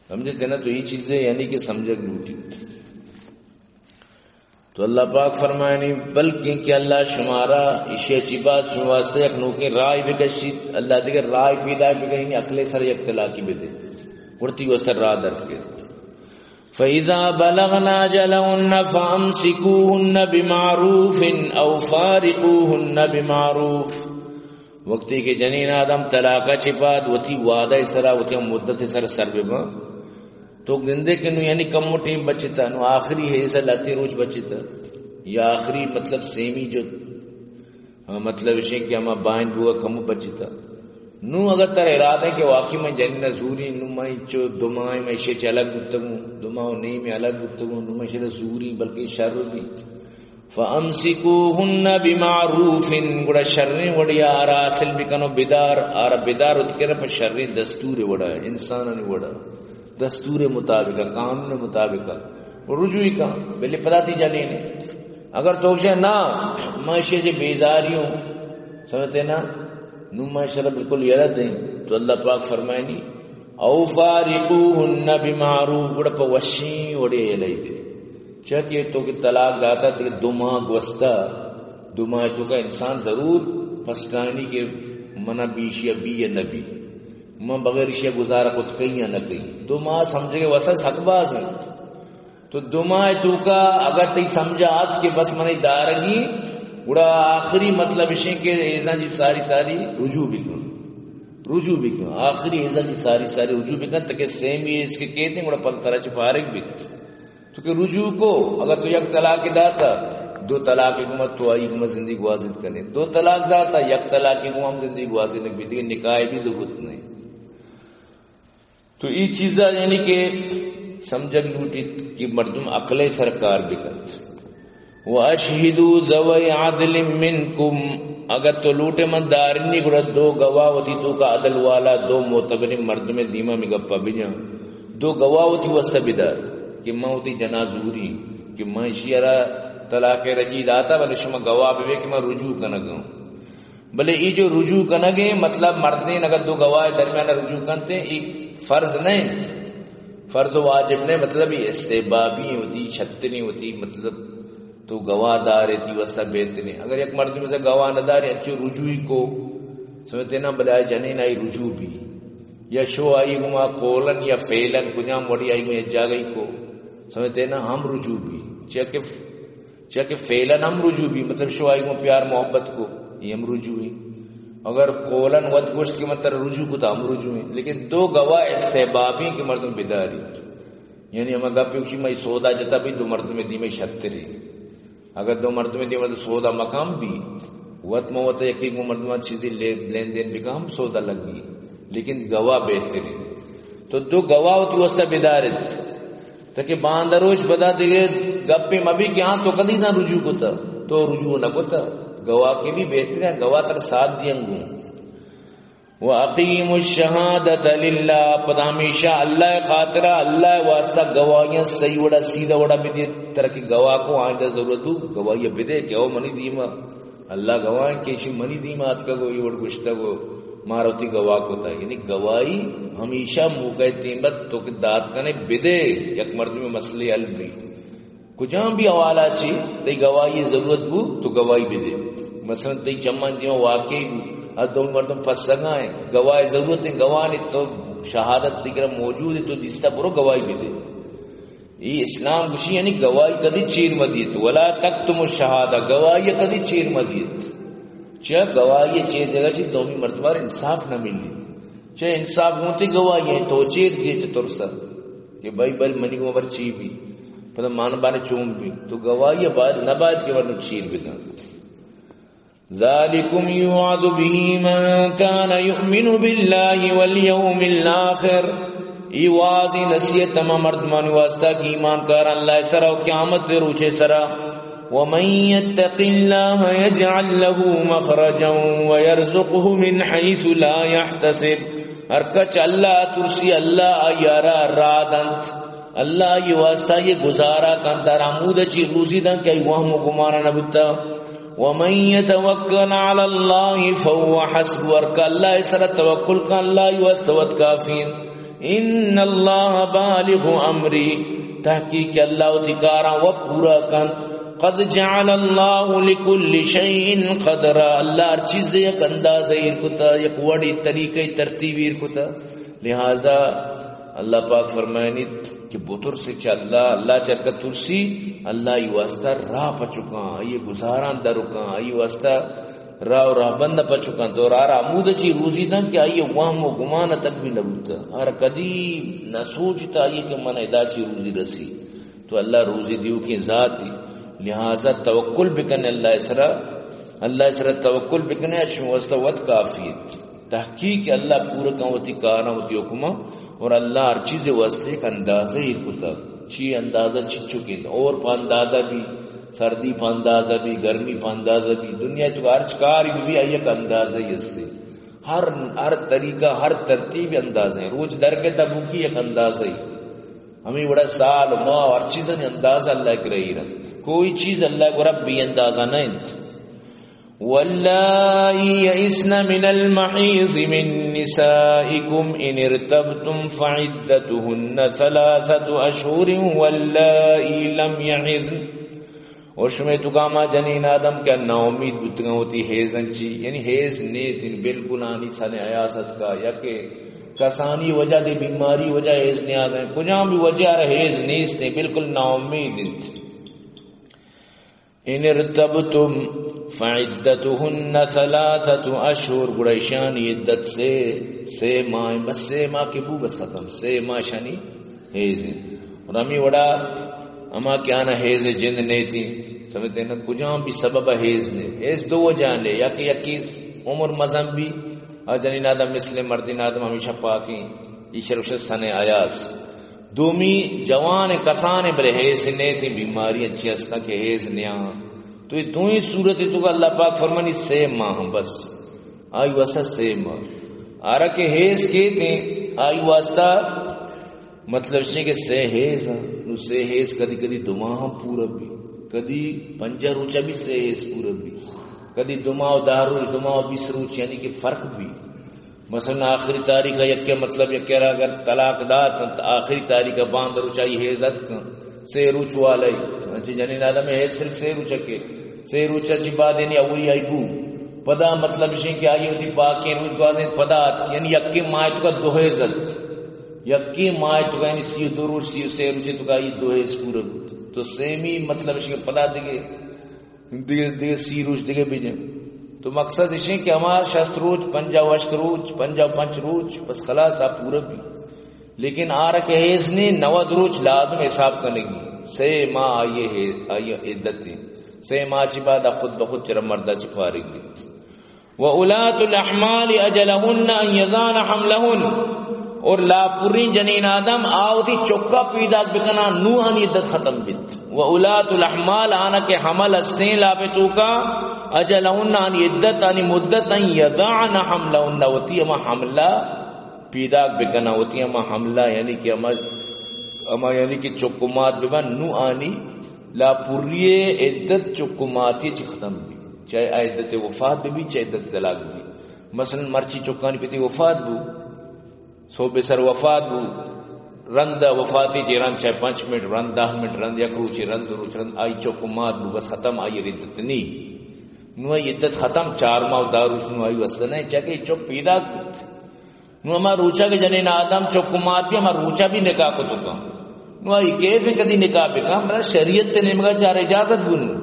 سمجھتے نا. تو یہ چیزیں یعنی کہ سمجھک لوٹی. تو اللہ پاک فرمائے نہیں بلکہ کہ اللہ شمارا اشیاء چی بات شما واسطے یک نوکے رائے بکشید اللہ دیگر رائے پیدا بکشید اقلے سر یک طلاقی بدے ورتی واسطے راہ درد کے. فَإِذَا بَلَغْنَا أَجَلَهُنَّ فَأَمْسِكُوهُنَّ بِمَعْرُوفٍ أَوْ فَارِقُوهُنَّ بِمَعْرُوفٍ وقتی کہ جنین آدم طلاقہ چپاد وتی وعدہ سرا وتی مدت سر بما تو گندے کے نو یعنی کم موٹی بچتا نو آخری ہے ایسا لاتے روز بچتا یا آخری مطلب سیمی جو مطلب اسے کہ ہما بائن بوگا کم بچتا نو اگر تر ارادہ ہے کہ واقعی میں جنین زوری نو میں چو دمائی میں اسے چھ الگ بتگوں دماؤ نہیں میں الگ بتگوں نو میں اسے زوری بلکہ شر بھی فَأَمْسِكُوهُنَّ بِمَعْرُوفٍ گوڑا شرین وڑیا آرہ اصل بکنو بدار آرہ بدار اتکر پر شرین دستور وڑا انسانانی وڑا دستور مطابق قانون مطابق رجوعی کا بلے پتا تھی جانے نے اگر تو اسے نا معاشی سے بیداری ہوں سمجھتے نا نو معاشرہ بالکل یرد دیں تو اللہ پاک فرمائے نہیں او فارقوهن بمعروف گوڑا پا وشین وڑے علی دے چاہیے تو کہ طلاق داتا کہ دو ماہ گوستا دو ماہ تو کا انسان ضرور پسکانی کے منع بیش یا بی یا نبی میں بغیر اشیاء گزارا کچھ کہیں یا نہ کہیں دو ماہ سمجھے گے وسط حق باز ہیں تو دو ماہ تو کا اگر تی سمجھا آت کہ بس منی دارگی بڑا آخری مطلب اسے کہ ایزا جی ساری رجوع بھی کن آخری ایزا جی ساری رجوع بھی کن تاکہ سیمی اس کے کہتے ہیں بڑا پل طرح چپارک بھی تو کہ رجوع کو اگر تو یک طلاق داتا دو طلاق حکومت تو آئی حکومت زندگی گوازد کرنے دو طلاق داتا یک طلاق حکومت زندگی گوازد بھی دیکھیں نکاح بھی ضرورت نہیں. تو یہ چیزیں یعنی کہ سمجھک لوٹی کہ مردم عقل سرکار بکت وَأَشْهِدُوا ذَوَيْ عَدْلٍ مِّنْكُمْ اگر تو لوٹے من دارنی گرد دو گواہ ہوتی تو کا عدل والا دو معتبر مردم دیما میں گپا بجا دو گواہ ہوتی وسط بدار کہ ماں ہوتی جنازوری کہ ماں شیرہ طلاق رجید آتا بلے شما گواہ بے کہ میں رجوع کنگا بلے یہ جو رجوع کنگے مطلب مردین اگر دو گواہ درمیان رجوع کنتے ایک فرض نہیں فرض و واجب نہیں مطلب یہ استحبابی ہوتی چھتنی ہوتی مطلب تو گواہ دار تھی وسا بہترین اگر ایک مرد میں سے گواہ نہ دار اچھو رجوعی کو سمجھتے نا بلائے جنین آئی رجوع بھی یا شو آئی گما قولن یا فیلن کجام وڑی آئی میں جا گئی کو سمجھتے نا ہم رجوع بھی چاہ کہ فیلن ہم رجوع بھی مطلب شو آئی گما پیار محبت کو یہ ہم رجوع ہی اگر قولن ود گوشت کے مطلب رجوع کو تو ہم رجوع ہی لیکن دو گواہ استحبابی کے مردم بداری یعنی ہمیں گا پیوشی میں سودا جتا بھی دو مردم دی میں شتری اگر دو مردم دی مطلب سودا مقام بھی وط موت یکی کو مردمان چیزیں لین دین بھی کام سودا لگ گئی لیکن گواہ بہترین تو دو گواہ ہوتی وسطہ بدارت تاکہ باندروج بدا دیگے گپے مبھی کہ ہاں تو کدی نہ رجوع کو تا تو رجوع نہ کو تا گواہ کے بھی بہترین گواہ تر ساتھ دیں گوں وَأَقِيمُوا الشَّهَادَةَ لِلَّهِ، پدا ہمیشہ اللہ خاطرہ اللہ واسطہ گواہیاں صحیح وڑا سیدھا وڑا بدے ترکی گواہ کو آئندہ ضرورت ہو گواہی بدے کہ او منی دیما اللہ گواہ کیشی منی دیما آت کا گوئی وڑ گشتا گو ماروتی گواہ کو تا، یعنی گواہی ہمیشہ موقع تیمت تو کہ داد کنے بدے یک مرد میں مسئلے حل بھی کجاں بھی حوالہ چی تی گواہی ضرورت ہو تو گواہی بدے، مثلا تی چمن دیوں واقعی دو مردم پس سگا ہے گواہ ضرورت ہے گواہ نے تو شہادت دیگر موجود ہے تو جستا پرو گواہی بھی دے. یہ اسلام گوشی یعنی گواہی کدی چیر مدیت ولا تکتم الشہادہ گواہی کدی چیر مدیت چاہ گواہی چیر جگہ چی دومی مرتبہ انصاف نہ ملی چاہ انصاف ہوتی گواہی ہے تو چیر دیے چا ترسا کہ بھائی بل منی کو بر چی بھی پتہ مان بانے چوم بھی تو گواہی باید نباید کے ورنو چیر بھی دیں. ذالکم یوعد به من کان یؤمن باللہ والیوم الاخر، ای واضی نصیحت تمام مردمان واسطہ کی ایمان کار اللہ سرا و قیامت دے روچے سرا. ومن یتق اللہ یجعل له مخرجا ویرزقه من حیث لا یحتسب، ہر کچ اللہ ترسی اللہ آیارا رادنت اللہ یہ واسطہ یہ گزارا کن در عمود چی روزی دن کہ وہم و گمانا نبتا. ومن يتوکل علی اللہ فهو حسب، ورک اللہ سر توکل کا اللہ واستوت کافین. ان اللہ بالغ امری، تحقیق اللہ تکارا و پورا کن. قد جعل اللہ لکل شیء قدرا، اللہ ہر چیز یک انداز کتا یک وڑی طریقے ترتیب کتا. لہذا اللہ پاک فرمائنی کہ بطر سے چل اللہ چرکا ترسی اللہ ای واسطہ راہ پچکاں ای گزاران درکاں ای واسطہ راہ بند پچکاں تو رارا عمود چی روزی دن کہ آئیے وہم و گمان تک بھی نبوتا اور کدی نہ سوچتا آئیے کہ من ادا چی روزی رسی تو اللہ روزی دیو کی ذاتی. لہذا توکل بکن اللہ اسرا توکل بکنے اچھو واسطہ وقت کافی تحقیق اللہ پورا کن وطی کارا وطی حکمہ اور اللہ ہر چیز واسطے کا اندازہ ہی کتا چی اندازہ چی چکے اور پا اندازہ بھی سردی پا اندازہ بھی گرمی پا اندازہ بھی دنیا تو ہر چکاری بھی آئیے کا اندازہ ہی اس سے ہر طریقہ ہر ترتیب اندازہ ہے. روز در کے تبوکی ایک اندازہ ہی ہمیں بڑا سال ماہ ہر چیز اندازہ اللہ کے رہی رہا کوئی چیز اللہ کو رب بھی اندازہ نہیں. واللائي يئسن من المحيض من نسائكم إن ارتبتم فعدتهن 3 أشهر واللائي لم يحضن. اور شمی تو کاما جنین آدم کیا نا امید بتگاں ہوتی حیزن چی یعنی حیز نیت بالکل آنی سانے عیاست کا یا کہ کسانی وجہ دے بیماری وجہ حیز نہیں آگئے کجاں بھی وجہ حیز نیست بالکل نا امید نیت. ان ارتبتم فعدتهن 3 اشہر گڑا شانی عدت سے ماہ بس 6 ماہ کے بو بس ختم 6 ماہ شانی حیز اور ہمیں وڑا اما کیا نا حیز جن نیتی سمجھتے نا کجاں بھی سبب حیز نے حیز 2 وجہ لے یا کہ یکیز عمر مذہب بھی اور جنین آدم مثل مردین آدم ہمیشہ پاکی ایشر وشت سنے آیاس دومی جوان کسان برے حیز نیتی بیماری اچھی اسنا کہ حیز نیا تو یہ دوئی صورت تو اللہ پاک فرمانی 6 ماہ بس آئی واسطہ 6 ماہ آرہ کے حیز کہتے ہیں آئی واسطہ مطلب سے کہ 6 حیز نو 6 حیز کدی کدی 2 ماہ پورا بھی کدی 5 روچہ بھی 6 حیز پورا بھی کدی 2 ماہ 10 روچ 2 ماہ 20 روچ یعنی کہ فرق بھی مثلا آخری تاریخ کا یک مطلب یہ کہہ رہا اگر طلاق دات آخری تاریخ کا باندھ روچہ یہ حیزت کا 6 روچ والا ہی جنین آدم حیز صرف 6 روچہ کے 6 روچہ چی بات یعنی اولی آئی بو پدا مطلب اس کہ آئی ہوتی باقی روچ بازیں پدا یعنی یکی ماہ تو کا 2 حیزت یکی ماہ تو کا یعنی 2 روچ 6 روچہ تو کا یہ 2 حیز پورا تو سیمی مطلب اس کہ پدا دیگے 6 روچ دیگے بیجیں تو مقصد اس ہے کہ ہمارا 6 روچ 5 روچ 5 روچ بس خلاص آپ پورا بھی لیکن آ رہا کہ حیز نے 90 روچ لازم حساب کرنے گی 6 ماہ آئیے عدت تھی 6 ماہ چی بعد خود بخود چرم مردہ چی فارغ بھی. وَأُولَاتُ الْأَحْمَالِ أَجَلَهُنَّ أَنْ يَضَعْنَ حَمْلَهُنَّ اور لا پوری جنین آدم آوتی چکا پیدا بکنا نوحانی عدت ختم بیت. وَأُولَاتُ الْأَحْمَالِ آنا کے حمل استیں لا پہ تو کا اجلهن ان عدت ان مدت ان یضعن حملهن وتی ما حملہ پیدا بکنا ہوتی اما حملہ یعنی کہ اما یعنی کہ چکمات ببن نو آنی لا پوریے عدت چکماتی چی ختم بھی چاہے عدت وفات بھی چاہے عدت طلاق بھی مثلا مرچی چکانی پیتی وفات بو سو بسر وفات بو رند وفاتی چی رند چاہے 5 منٹ رند 10 منٹ رند یک روچی رند روچ رند آئی چکمات بو بس ختم آئی عدت نہیں نو آئی عدت ختم 4 ماہ داروچ نو آئی وسط نہیں چاہے کہ چک پیدا نو ہما روچا کے جنین آدم چکمات بھی ہما روچا بھی نکاح کو تکا نو آئی کیسے کدی نکاح بکا ہمارا شریعت تے نمگا چار اجازت بنو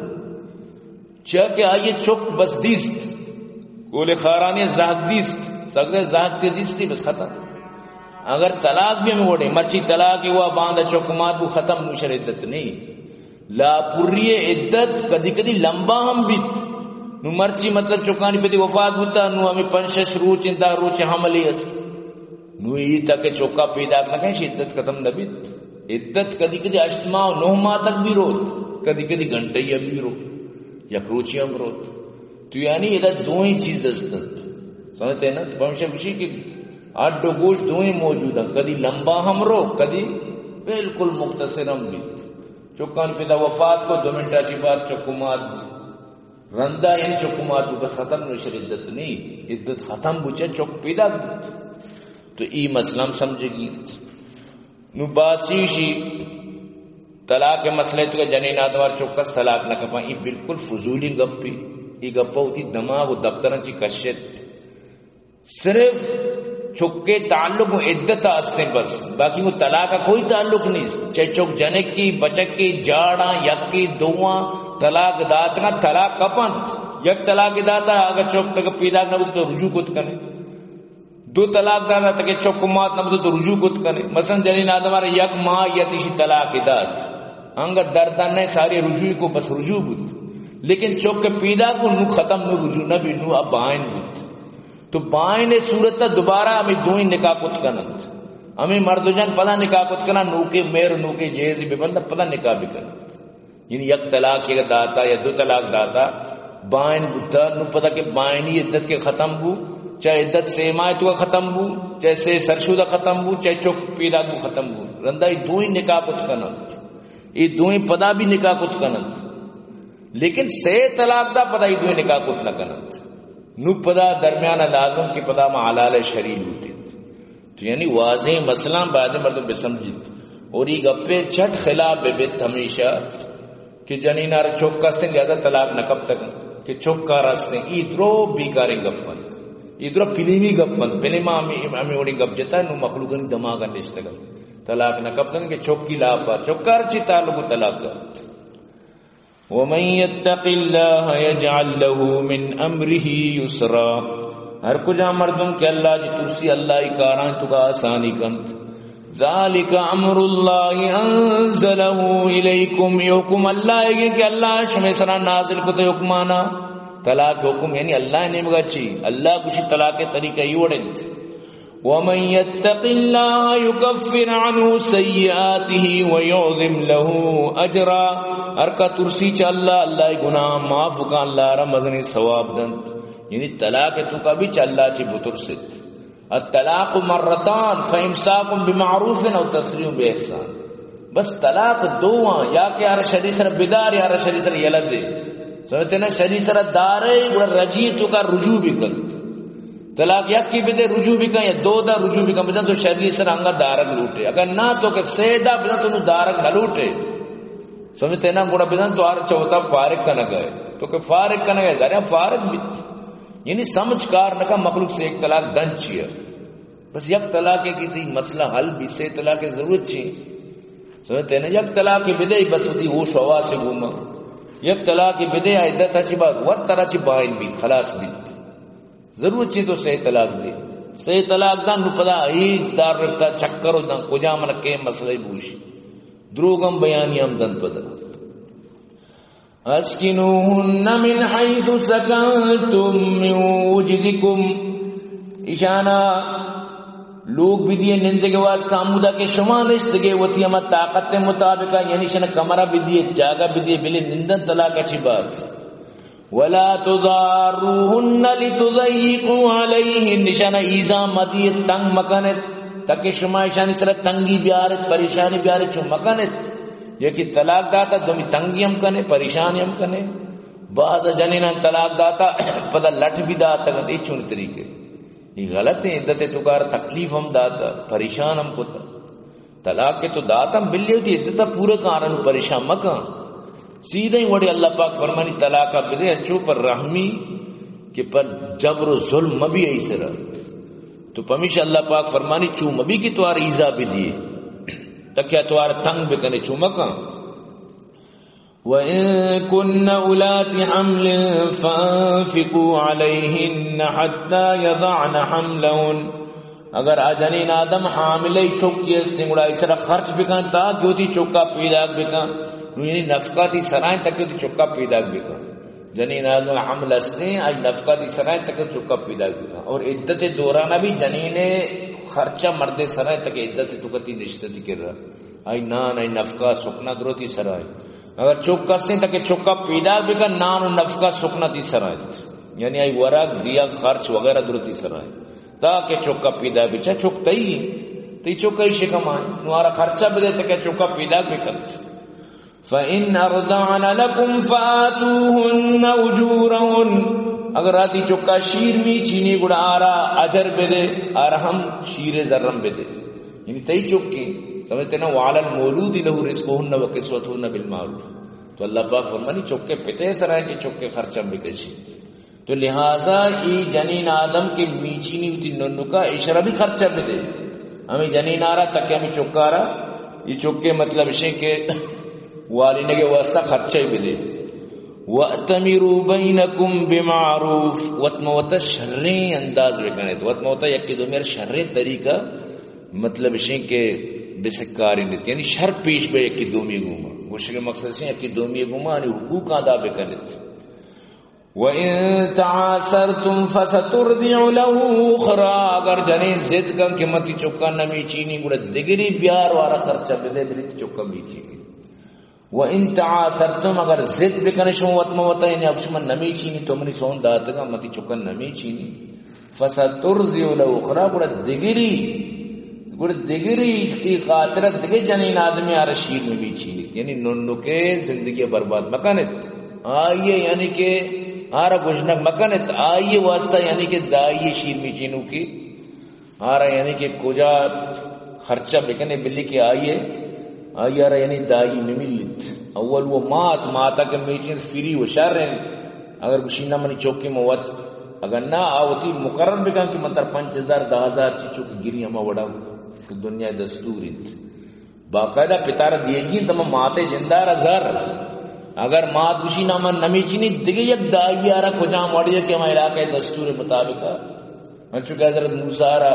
چاہ کہ آئیے چک بس دیست گولے خارانی زہق دیست سکتے زہق تے دیستی بس ختم اگر طلاق بھی ہمیں وڑے مرچی طلاق ہوا باندھا چکمات بھی ختم نو شریعت نہیں لا پوری عدت کدی کدی لمبا ہم بیت نو مرچی مطلب چکانی پہ دی وفات ہوتا نو ہمیں 5-6 روچ انتا روچ حملی ہے نو یہ تک چوکا پیدا نہ کہیں عدت ختم نہ بیت عدت کدی کدی 8 ماہ 9 ماہ تک بھی روت کدی کدی گھنٹے یا بھی رو یا روچی ہم روت تو یعنی عدت دو ہی چیز دستند سمجھتے ہیں نا تو ہمیشہ خوشی کہ 8 گوشت دو ہی موجود ہیں کدی لمبا ہم رو کدی بالکل مختصر ہم بیت چکان پیدا وفات کو 2 منٹا چی بات چکمات رندہ یعنی چکمات بس ختم نوشر عدت نہیں عدت ختم بچے چک پیدا بیت تو ای مسئلہ سمجھے گی نو باسیشی طلاق مسئلے تو جنین آدوار چوکس طلاق نہ کپا ای بالکل فضولی گپی ای گپا ہوتی دماغ و دفترن چی کشت صرف چکے تعلق و عدت آستے بس باقی وہ طلاق کا کوئی تعلق نہیں چاہے چک جنک کی بچک کی جاڑا یک کی دواں طلاق داتنا طلاق کپن یک طلاق داتا اگر چوک تک پیدا نہ تو رجوع کت کرے 2 طلاق داتا تک چوک مات نہ تو رجوع کت کرے مثلا جنین آدم ہمارے یک ماہ یتیشی طلاق دات انگر دردان نے سارے رجوع کو بس رجوع بود لیکن چوک کے پیدا کو نو ختم نو رجوع نہ بھی نو اب بائن بود تو بائن صورت دوبارہ ہمیں دوئی نکاح کت کنند ہمیں مرد جان پدا نکاح کت کنا نو کے میر نو کے جیز بھی بندہ پدا نکاح بھی کنند یعنی یک طلاق یا داتا یا 2 طلاق داتا بائن بودتا نو پدا کہ بائنی عدت کے ختم بو چاہے عدت سیمائے تو ختم بو چاہے سے سرشودہ ختم بو چاہے چک پیدا کو ختم بو رندہ یہ دوئی نکاح کت کنند یہ دوئی پدا بھی نکاح کت کنند لیکن سے طلاق دا پدا یہ دوئی نکاح کت نہ کنند نو پدا درمیان لازم کی پدا معلال شریع ہوتی تو یعنی واضح مسئلہ بعد مردم بسمجھت اور یہ گپے چھٹ خلاف بے بیت ہمیشہ کہ جنین آر چوک کستیں لہذا طلاق نہ کب تک کہ چوک کا راستیں ادرو بیکاریں گپن ادرو پلیمی گپن پہلے ماں ہمیں اوڑی گپ جتا ہے نو مخلوقن دماغا نشتگل طلاق نہ کب تک کہ چوک کی لاپا چوک کار چی تعلق طلاق کا وَمَن يَتَّقِ اللَّهَ يَجْعَلْ لَهُ مِنْ أَمْرِهِ يُسْرًا ہر کجا مردم کہ اللہ جی ترسی اللہ ہی کاران تو کا آسانی کنت ذَلِكَ عَمْرُ اللَّهِ أَنزَلَهُ إِلَيْكُمْ يحکم اللہ ہے کہ اللہ شمع سرا نازل کو تو حکمانا طلاق حکم یعنی اللہ نے مگا چی اللہ کچھ طلاق طریقہ ہی وڑنت وَمَن يَتَّقِ اللَّهَ يُكَفِّرْ عَنْهُ سَيِّئَاتِهِ وَيُعْظِمْ لَهُ أَجْرًا ہر کا ترسی چا اللہ گناہ معاف کا اللہ را مزنی ثواب دنت یعنی طلاق تو کا بھی چا اللہ چی بترست الطلاق مرتان فامساک بمعروف او تسریم باحسان بس طلاق دوواں یا کہ ہر شریع سر بدار یا ہر شریع سر یلد دے سمجھتے نا شریع سر دارے رجی تو کا رجوع بھی کر طلاق یک کی بدے رجوع بھی کن یا 2 دا رجوع بھی کن بدن تو شریع سر انگا دارک لوٹے اگر نہ تو کہ 3 دا بدن تو دارک نہ لوٹے سمجھتے نا گوڑا بدن تو آر چوتا فارق کا نہ گئے تو کہ فارق کا نہ گئے داریا فارق بھی یعنی سمجھ کار نہ کا مخلوق سے ایک طلاق دن چیئے بس یک طلاق کی تھی مسئلہ حل بھی سے طلاق کی ضرورت چی سمجھتے نا یک طلاق کی بدے بس ہوتی ہوش ہوا سے گوما یک طلاق کی بدے عدت اچھی بات وقت طرح چی بائن بھی خلاص بھی ضرورت چی تو صحیح طلاق دی صحیح طلاق دن نو پدا ایک دار رفتا چکر دن کجا من کے مسئلہ بوشی دروغم بیانی ہم دن پدا اسکنوہن من حیث سکنتم من وجدکم اشانا لوگ بھی دیئے نندے کے واسطہ عمودہ کے شما نشتگے وطی ہمیں طاقت مطابقہ یعنی شنہ کمرہ بھی دیئے جاگہ بھی دیئے بلے نندن طلاق اچھی بات ولا تضاروهن لتضيقوا عليهن نشان ایزا مدی تنگ مکنت تاکہ شما ایشانی سر تنگی بیارت پریشانی بیارت چون مکنت یکی طلاق داتا دومی تنگی ہم کنے پریشانی ہم کنے بعض جنینان طلاق داتا پدا لٹ بھی داتا گا یہ چون طریقے یہ غلط ہے. عدت تو کار تکلیف ہم داتا پریشان ہم کو طلاق کے تو داتا ہم بلی ہوتی عدت پورا کارن پریشان مکان سیدھے وڑی اللہ پاک فرمانی طلاق بدے اچھو پر رحمی کہ پر جبر و ظلم بھی ایسے رہا تو پمیش اللہ پاک فرمانی چو مبی کی توار ایزا بھی دیے تکیا توار تنگ بکنے چو مکان. وَإِن كُنَّ أُولَاتِ حَمْلٍ فَأَنفِقُوا عَلَيْهِنَّ حَتَّى يَضَعْنَ حَمْلَهُنَّ اگر آجنین آدم حاملے چوکی استنگڑا اس طرح خرچ بکن تا کیوں تھی چوکا پیدا بکن یعنی نفقہ تھی سرائیں تک کیوں تھی چوکا پیدا بکن جنین آدم حمل استیں آج نفقہ تھی سرائیں تک چوکا پیدا بکن اور عدت دورانہ بھی جنین خرچہ مرد سرائیں تک عدت تکتی نشتتی کر رہا آئی نان آئی نفقہ سکنا دروتی سرائیں اگر چوکا سے تک چوکا پیدا بکن نان و نفقہ سکنا تی سرائیں یعنی آئی ورق دیا خرچ وغیرہ دروتی سرائیں تاکہ چوکا پیدا بچا چوک تی چوکا ہی شکم آئیں نوارا خرچہ بدے تکے چوکا پیدا بکن. فَإِنْ أَرْضَعْنَ لَكُمْ فَآتُوهُنَّ أُجُورَهُنَّ اگر آتی چوکا شیر می چینی گڑا آرا اجر بدے آرا ہم شیر زرم بدے یعنی تی چوکی سمجھتے نا وَعَلَى الْمَوْلُودِ لَهُ رِزْقُهُنَّ وَكِسْوَتُهُنَّ بِالْمَعْرُوفِ تو اللہ پاک فرمانی چوکے پتے سرائے کہ چوکے خرچہ بکشی تو لہذا یہ جنین آدم کے میچی نہیں ہوتی ننو کا اشرا بھی خرچہ بھی دے ہمیں جنین آ رہا تک ہمیں چوکا آ رہا یہ چوکے مطلب اسے کہ والدین کے واسطہ خرچہ بھی دے. وَأْتَمِرُوا بَيْنَكُمْ بِمَعْرُوفٍ وَتْمَوَتَ شریں انداز بکنے تو وَتْمَوَتَ یکی دو میرے شریں طریقہ مطلب اسے کہ بسکاری نیت یعنی شر پیش بے یکی دومی گوما گوشت کے مقصد سے یکی دومی گوما یعنی حقوق ادا بکنے. وَإِن تَعَاسَرْتُمْ فَسَتُرْضِعُ لَهُ أُخْرَى اگر جنین زد کن کہ متی چکا نمی چینی گوڑا دگری بیار وارا خرچہ بدے بلی چکا بھی چینی. وَإِن تَعَاسَرْتُمْ اگر زد بکنے شما وطموتا یعنی اب شما نمی چینی تو منی سون داتگا متی چکا نمی چینی فَسَتُرْضِعُ لَهُ أُخْرَى گوڑا دگری کی خاطرت دگے جنین آدمی آرہ شیر میں بھی چینی یعنی ننو کے زندگی برباد مکنت آئیے یعنی کہ آرہ گوشنک مکنت آئیے واسطہ یعنی کہ دائی شیر می چینو کی آرہ یعنی کہ کجا خرچہ بکنے بلی کے آئیے آرہ یعنی دائی مملت اول وہ ماتا کے میچین فری و شر رہن اگر گوشینہ منی چوکی موت اگر نہ آوتی مقرر بکن کہ منتر 5,000 10,000 چیچو کی گری ہما وڑا دنیا دستوری باقاعدہ پتارہ دیگی تمام ماتے جندار ازار اگر مات گوشی ناما نمی چینی دیگه یک دائی آرہ کجا موڑی کہ ہمیں علاقہ دستور مطابق چونکہ حضرت موسیٰ آرہ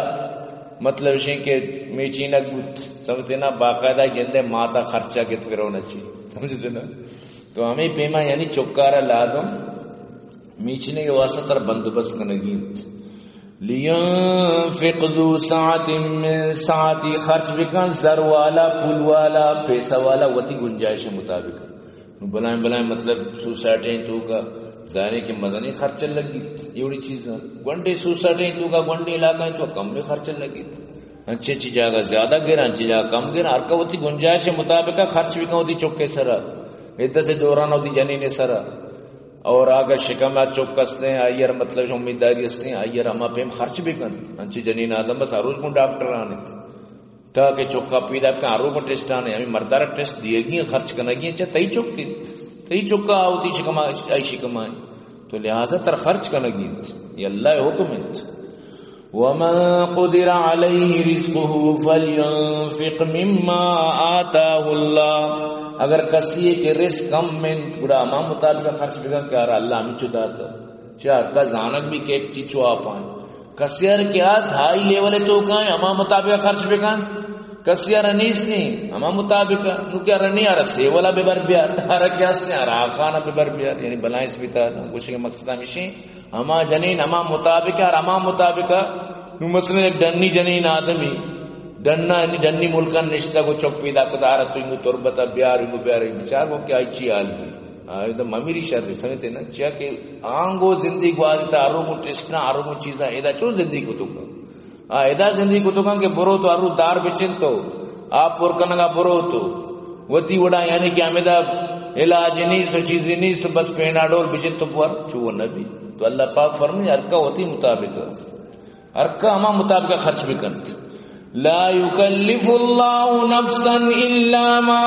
مطلب ہے کہ میں چینک بود سمجھتے نا باقاعدہ گندے ماتا خرچہ کت کرونا چاہیے سمجھتے نا تو ہمیں پیما یعنی چکارہ لازم میچنے کے واسطہ تر بندوبست کنگی لینفق ذو ساعت من ساعتی خرچ بکن زر والا پول والا پیسہ والا وتی گنجائش مطابق بلائیں مطلب سوسائٹیں تو کا ظاہر ہے کہ مدنی خرچہ لگی یہ بڑی چیز ہے گنڈے سوسائٹیں تو کا گنڈے علاقہ تو کم میں خرچہ لگی اچھی جگہ زیادہ گرا اچھی جگہ کم گرا ہر کا ہوتی گنجائش مطابق خرچ بھی کم ہوتی چوکے سرا عدت دوران ہوتی جنین سرا اور آگا شکم چوکستے ہیں آئیر مطلب امیداری استے ہیں آئیر ہما پیم خرچ بھی کن اچھی جنین آدم بس ہر روز کو ڈاکٹر آنے تاکہ چوکا پیدا کن ہر روز کو ٹیسٹ آنے ہمیں مردارہ ٹیسٹ دیے گی خرچ کرنے گی اچھا تئی چوکی تئی چوکا ہوتی شکم آئی شکم آئی تو لہذا تر خرچ کرنے گی یہ اللہ حکم ہے وَمَن قُدِرَ عَلَيْهِ رِزْقُهُ فَلْيُنْفِقْ مِمَّا آتَاهُ اللَّهُ اگر کسی کے رزق کم میں پورا اما مطابق خرچ بگا کہ اللہ ہمیں چدا تھا چاہ کا زانک بھی کہ ایک چیز چوا پائیں کسیر کیا ہائی لیول تو کہیں اما مطابق خرچ بگا کسی رنیس نہیں اما مطابق نو کیا رنی آرہ سیولا ببر بیار آرہ کیاس نہیں آرہ آخانہ ببر بیار یعنی بلائیں اس بیتا کچھ کے مقصد ہمیشہ اما جنین اما مطابق اور اما مطابق نو مثلا ایک ڈنی جنین آدمی ڈننا یعنی ڈنی ملکان نشتہ کو چوک پیدا کتا آرہ تو انگو تربتا بیار انگو بیار بچار وہ کیا اچھی حال بھی آئے ممیری شر سمجھتے نا چیا کہ آنگو زندگی گوازتا آرومو ٹسنا آرومو چیزا ایدا چون زندگی کو تو کھا ایدا زندگی کو تو کھا کہ برو تو آرو دار بچن تو آپ پورکنگا برو تو وطی وڑا یعنی کہ امیدہ علاج نہیں سو چیزی نہیں سو بس پینا ڈول بچن تو پر چو نبی تو اللہ پاک فرمی ارکا ہوتی مطابق ارکا ہما مطابق خرچ بھی کنت لا یکلف اللہ نفسا الا ما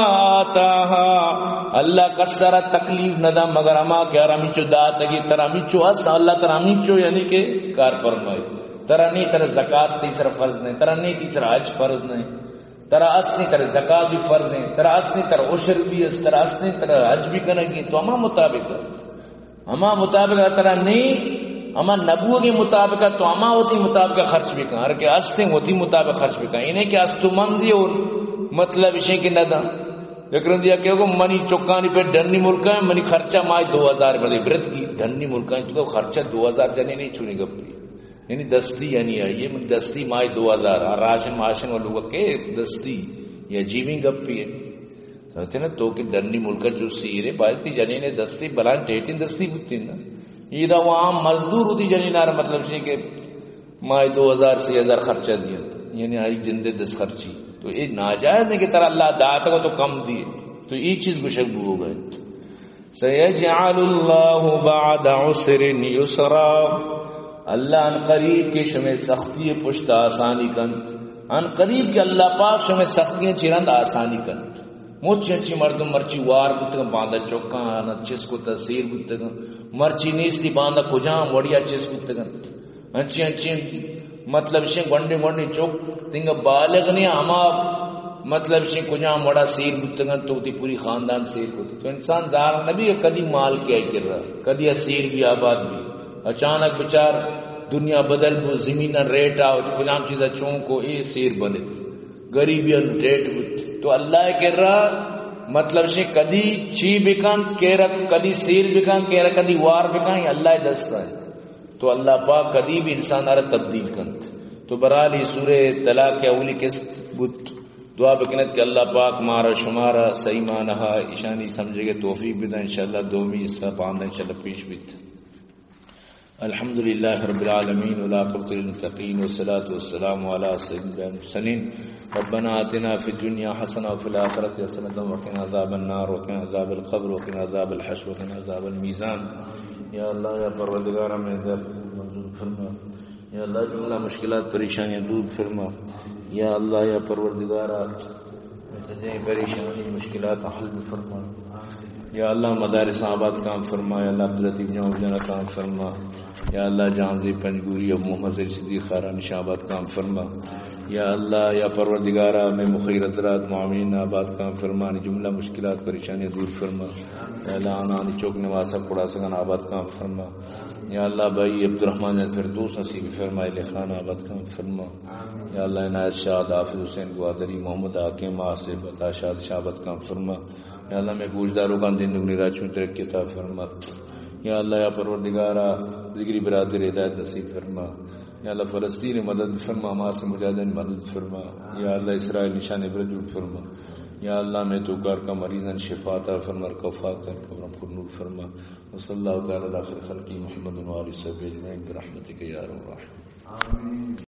آتاها اللہ کسرا تکلیف ندا مگر اما کہ ارمیچو داتگی ترامیچو اس اللہ ترامیچو یعنی کہ کار فرمائے ترا نہیں ترا زکات تیسرا فرض نہیں ترا نہیں تیسرا حج فرض نہیں ترا اسنی ترا زکات بھی فرض نہیں ترا اسنی ترا عشر بھی اس ترا اسنی ترا حج بھی کرنے کی تو اما مطابق ترا نہیں اما نبوہ کے مطابق تو اما ہوتی مطابق خرچ بھی کہاں کہ استے ہوتی مطابق خرچ بھی کہاں انہیں کہ استو مندی اور مطلب اسے کہ ندا لیکن دیا کہ منی چکانی پہ ڈھنی ملکہ ہے منی خرچہ مائی 2000 بڑے برت کی ڈھنی ملکہ ہے تو خرچہ 2000 جانے نہیں چھوڑی گا پوری یعنی دستی یعنی آئیے من دستی مائی 2000 راشن ماشن والوں کے دستی یا جیویں گپی ہے سمجھتے نا تو کہ ڈھنی ملکہ جو سیرے بایتی جانے نے دستی بلان ٹیٹین دستی بکتی نا یہ دا وہاں مزدور ہوتی جنینار مطلب سے کہ مائی 2000 سے 1000 خرچہ دیا یعنی آئی جندے 10 خرچی تو یہ ناجائز نہیں کہ ترہ اللہ داتا کو تو کم دیے تو یہ چیز گشک ہو گئے سیجعل اللہ بعد عسر یسرا اللہ ان قریب کے شمع سختی پشت آسانی کن ان قریب کے اللہ پاک شمع سختیاں چرند آسانی کن موچی اچھی مردم مرچی وار بودتا باندھا چوکانا چس کو تاثیر بودتا مرچی نیستی باندھا کجام وڑیا چس بودتا اچھی مطلب شیں گونڈی چوک تنگا بالغ نہیں اما مطلب شیں کجام وڑا سیر بودتا تو تی پوری خاندان سیر بودتا تو انسان ظاہر نبی کدی مال کیا کر رہا کدی اسیر بھی آباد بھی اچانک بچار دنیا بدل بو زمین ریٹ آو کجام چیزا چونکو اے سیر بنے غریبی ریٹ تو اللہ کہہ رہا مطلب سے کدی چی بکن کہہ کدی سیر بکن کہہ رہا کدی وار بکن یہ اللہ دستا ہے تو اللہ پاک کدی بھی انسان آرہ تبدیل کنت تو برالی سورہ طلاق کے اولی کے بت دعا بکنت کہ اللہ پاک مارا شمارا صحیح معنی ایشانی سمجھے گے توفیق بھی دا انشاءاللہ دومی اس طرح پاندہ انشاءاللہ پیش بیت الحمد للہ رب العالمین والعاقبۃ للمتقین والصلاة والسلام علی سیدنا المرسلین ربنا آتنا فی الدنیا حسنہ وفی الآخرۃ حسنہ وقنا عذاب النار وقنا عذاب القبر وقنا عذاب الحشر وقنا عذاب المیزان یا اللہ یا پروردگار ہمیں منظور فرما یا اللہ جملہ مشکلات پریشانیاں دور فرما یا اللہ یا پروردگار سجیں پریشانی مشکلات حل فرما یا اللہ مدارس آباد کام فرما یا اللہ عبداللطیف جانا کام فرما یا اللہ جانزی پنجگوری اب محمد صدیق خارہ نشابات کام فرما یا اللہ یا پروردگارہ میں مخیر حضرات معاملین آباد کام فرما جملہ مشکلات پریشانی دور فرما یا اللہ آنانی چوک نواسا پڑا سگن آباد کام فرما یا اللہ بھائی عبدالرحمن فردوس نصیب فرما علی خان آباد کام فرما یا اللہ عنایت شاد حافظ حسین گوادری محمد حاکم آصف عطا شاد شابت کام فرما یا اللہ میں گوشداروں کا دن دگنی راچوں ترقی عطا فرما یا اللہ یا پروردگارہ ذکری برادر ہدایت نصیب فرما یا اللہ فلسطین مدد فرما حماس مجاہدین مدد فرما یا اللہ اسرائیل نشان برجوٹ فرما یا اللہ میں تو کار کا مریضاً شفا عطا فرما کفات کر قبرم پر نور فرما وصلی اللہ تعالی علی خیر خلقی محمد و علیہ وسلم برحمتک یا ارحم الراحمین.